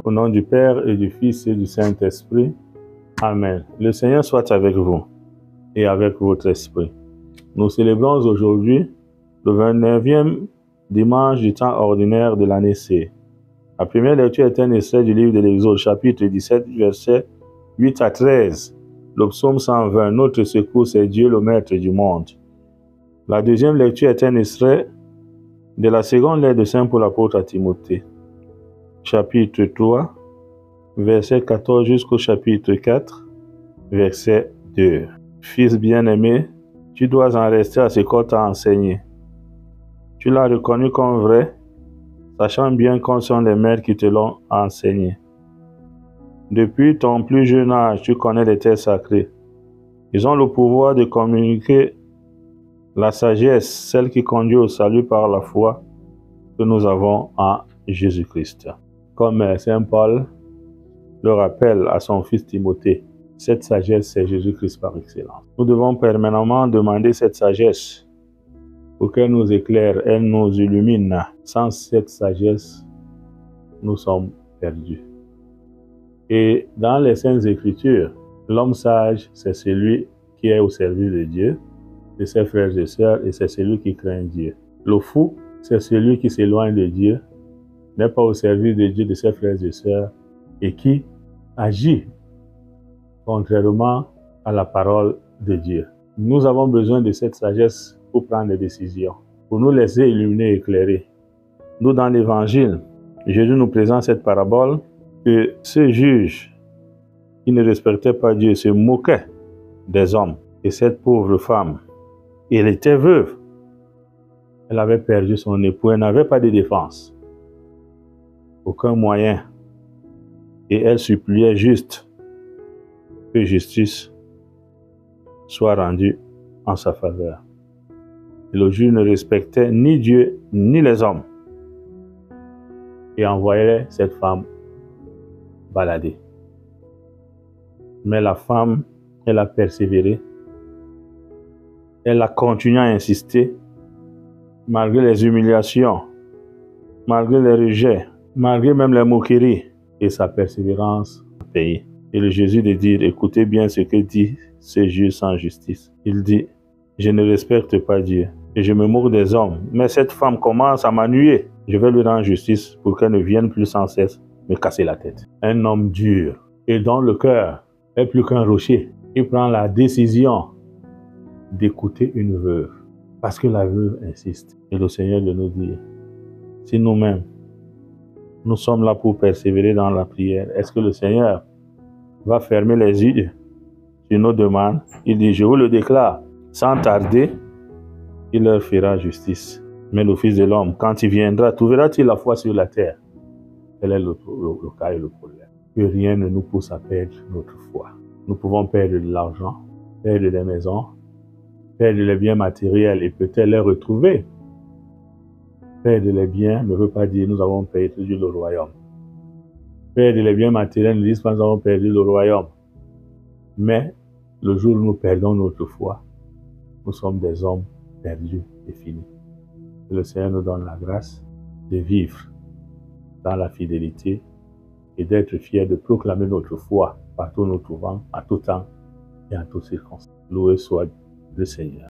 Au nom du Père et du Fils et du Saint-Esprit. Amen. Le Seigneur soit avec vous et avec votre esprit. Nous célébrons aujourd'hui le 29e dimanche du temps ordinaire de l'année C. La première lecture est un extrait du livre de l'Exode, chapitre 17, versets 8 à 13. Le psaume 120, notre secours, c'est Dieu le Maître du monde. La deuxième lecture est un extrait de la seconde lettre de Saint Paul apôtre à Timothée, chapitre 3, verset 14 jusqu'au chapitre 4, verset 2. Fils bien-aimé, tu dois en rester à ce qu'on t'a enseigné. Tu l'as reconnu comme vrai, sachant bien qu'on sont les maîtres qui te l'ont enseigné. Depuis ton plus jeune âge, tu connais les textes sacrés. Ils ont le pouvoir de communiquer la sagesse, celle qui conduit au salut par la foi que nous avons en Jésus-Christ. Comme Saint Paul le rappelle à son fils Timothée, cette sagesse, c'est Jésus-Christ par excellence. Nous devons permanemment demander cette sagesse pour qu'elle nous éclaire, elle nous illumine. Sans cette sagesse, nous sommes perdus. Et dans les Saintes Écritures, l'homme sage, c'est celui qui est au service de Dieu, de ses frères et sœurs, et c'est celui qui craint Dieu. Le fou, c'est celui qui s'éloigne de Dieu, n'est pas au service de Dieu, de ses frères et sœurs, et qui agit contrairement à la parole de Dieu. Nous avons besoin de cette sagesse pour prendre des décisions, pour nous laisser illuminer et éclairer. Nous, dans l'Évangile, Jésus nous présente cette parabole que ce juge qui ne respectait pas Dieu se moquait des hommes. Et cette pauvre femme, elle était veuve. Elle avait perdu son époux, elle n'avait pas de défense. Aucun moyen. Et elle suppliait juste que justice soit rendue en sa faveur. Et le juge ne respectait ni Dieu ni les hommes et envoyait cette femme balader. Mais la femme, elle a persévéré. Elle a continué à insister malgré les humiliations, malgré les rejets, malgré même les moqueries. Et sa persévérance a payé. Et le Jésus de dire, écoutez bien ce que dit ce juge sans justice. Il dit, je ne respecte pas Dieu et je me moque des hommes. Mais cette femme commence à m'ennuyer. Je vais lui rendre justice pour qu'elle ne vienne plus sans cesse me casser la tête. Un homme dur et dont le cœur est plus qu'un rocher. Il prend la décision d'écouter une veuve parce que la veuve insiste. Et le Seigneur de nous dit, si nous-mêmes, nous sommes là pour persévérer dans la prière, est-ce que le Seigneur va fermer les yeux sur nos demandes? Il dit, je vous le déclare, sans tarder, il leur fera justice. Mais le Fils de l'homme, quand il viendra, trouvera-t-il la foi sur la terre? Tel est le cas et le problème. Que rien ne nous pousse à perdre notre foi. Nous pouvons perdre de l'argent, perdre des maisons, perdre les biens matériels et peut-être les retrouver. Perdre les biens ne veut pas dire nous avons perdu le royaume. Perdre les biens matériels ne dit pas nous avons perdu le royaume. Mais le jour où nous perdons notre foi, nous sommes des hommes perdus et finis. Que le Seigneur nous donne la grâce de vivre dans la fidélité et d'être fiers de proclamer notre foi partout où nous trouvons, à tout temps et en toutes circonstances. Loué soit le Seigneur.